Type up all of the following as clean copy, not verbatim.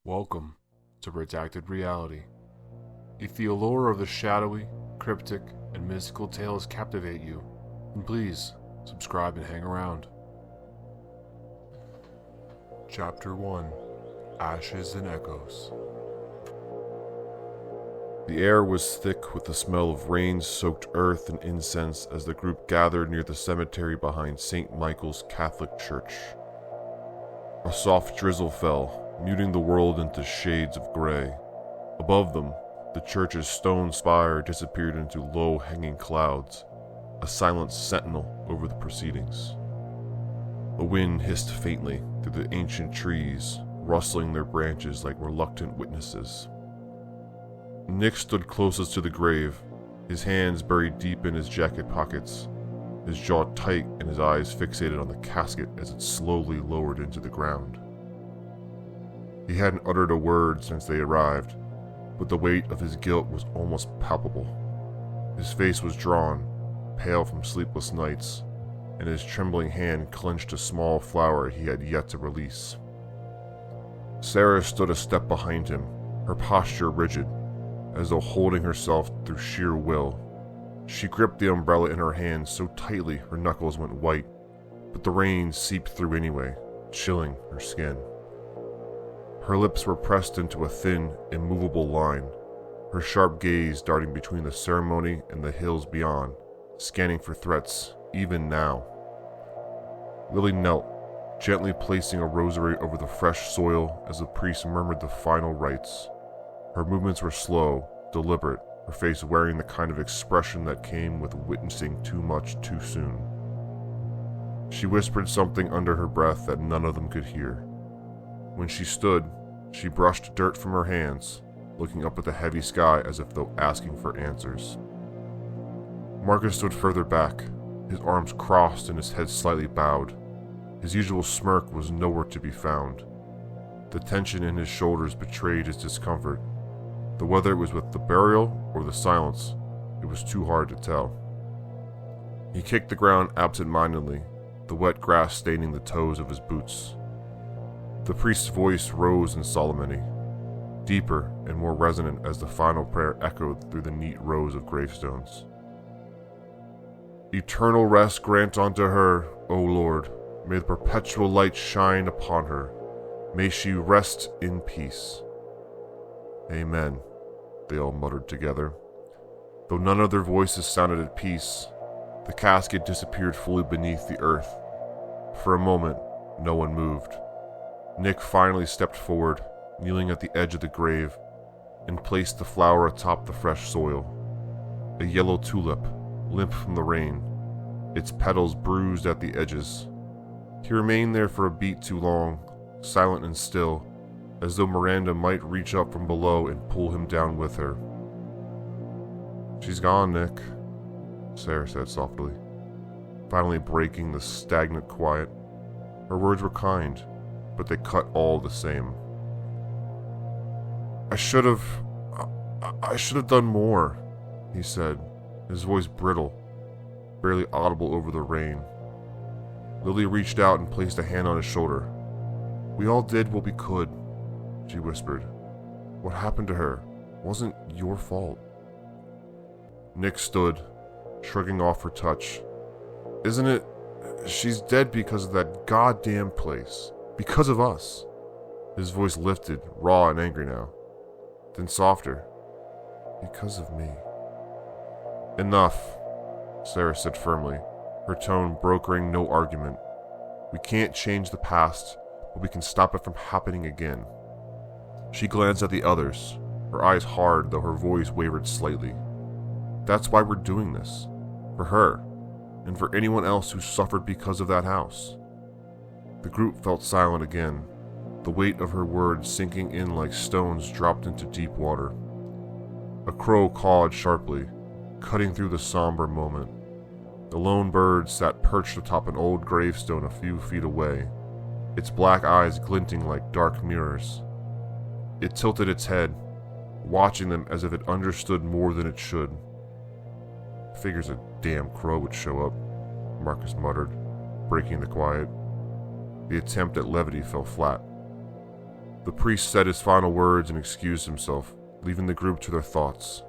Welcome to Redacted Reality. If the allure of the shadowy, cryptic, and mystical tales captivate you, then please subscribe and hang around. Chapter 1: Ashes and Echoes. The air was thick with the smell of rain-soaked earth and incense as the group gathered near the cemetery behind St. Michael's Catholic Church. A soft drizzle fell, muting the world into shades of gray. Above them, the church's stone spire disappeared into low-hanging clouds, a silent sentinel over the proceedings. The wind hissed faintly through the ancient trees, rustling their branches like reluctant witnesses. Nick stood closest to the grave, his hands buried deep in his jacket pockets, his jaw tight and his eyes fixated on the casket as it slowly lowered into the ground. He hadn't uttered a word since they arrived, but the weight of his guilt was almost palpable. His face was drawn, pale from sleepless nights, and his trembling hand clenched a small flower he had yet to release. Sarah stood a step behind him, her posture rigid, as though holding herself through sheer will. She gripped the umbrella in her hand so tightly her knuckles went white, but the rain seeped through anyway, chilling her skin. Her lips were pressed into a thin, immovable line, her sharp gaze darting between the ceremony and the hills beyond, scanning for threats, even now. Lily knelt, gently placing a rosary over the fresh soil as the priest murmured the final rites. Her movements were slow, deliberate, her face wearing the kind of expression that came with witnessing too much too soon. She whispered something under her breath that none of them could hear. When she stood, she brushed dirt from her hands, looking up at the heavy sky as if though asking for answers. Marcus stood further back, his arms crossed and his head slightly bowed. His usual smirk was nowhere to be found. The tension in his shoulders betrayed his discomfort, though whether it was with the burial or the silence, it was too hard to tell. He kicked the ground absent-mindedly, the wet grass staining the toes of his boots. The priest's voice rose in solemnity, deeper and more resonant as the final prayer echoed through the neat rows of gravestones. Eternal rest grant unto her, O Lord. May the perpetual light shine upon her. May she rest in peace. Amen, they all muttered together. Though none of their voices sounded at peace, the casket disappeared fully beneath the earth. For a moment, no one moved. Nick finally stepped forward, kneeling at the edge of the grave, and placed the flower atop the fresh soil. A yellow tulip, limp from the rain, its petals bruised at the edges. He remained there for a beat too long, silent and still, as though Miranda might reach up from below and pull him down with her. "She's gone, Nick," Sarah said softly, finally breaking the stagnant quiet. Her words were kind, but they cut all the same. I should have done more," he said, his voice brittle, barely audible over the rain. Lily reached out and placed a hand on his shoulder. "We all did what we could," she whispered. "What happened to her wasn't your fault." Nick stood, shrugging off her touch. "Isn't it? She's dead because of that goddamn place. Because of us." His voice lifted, raw and angry now. Then softer. "Because of me." "Enough," Sarah said firmly, her tone brokering no argument. "We can't change the past, but we can stop it from happening again." She glanced at the others, her eyes hard though her voice wavered slightly. "That's why we're doing this. For her, and for anyone else who suffered because of that house." The group felt silent again, the weight of her words sinking in like stones dropped into deep water. A crow cawed sharply, cutting through the somber moment. The lone bird sat perched atop an old gravestone a few feet away, its black eyes glinting like dark mirrors. It tilted its head, watching them as if it understood more than it should. "Figures a damn crow would show up," Marcus muttered, breaking the quiet. The attempt at levity fell flat. The priest said his final words and excused himself, leaving the group to their thoughts.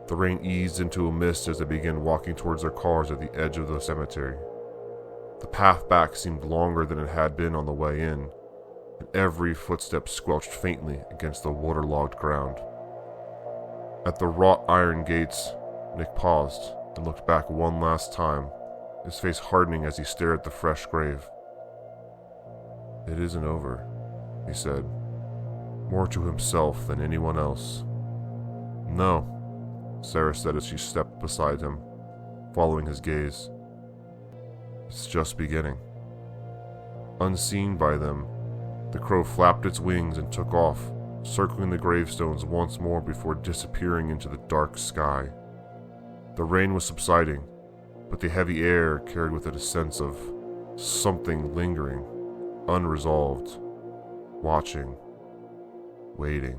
The rain eased into a mist as they began walking towards their cars at the edge of the cemetery. The path back seemed longer than it had been on the way in, and every footstep squelched faintly against the waterlogged ground. At the wrought iron gates, Nick paused and looked back one last time, his face hardening as he stared at the fresh grave. "It isn't over," he said, more to himself than anyone else. "No," Sarah said as she stepped beside him, following his gaze. "It's just beginning." Unseen by them, the crow flapped its wings and took off, circling the gravestones once more before disappearing into the dark sky. The rain was subsiding, but the heavy air carried with it a sense of something lingering, unresolved, watching, waiting.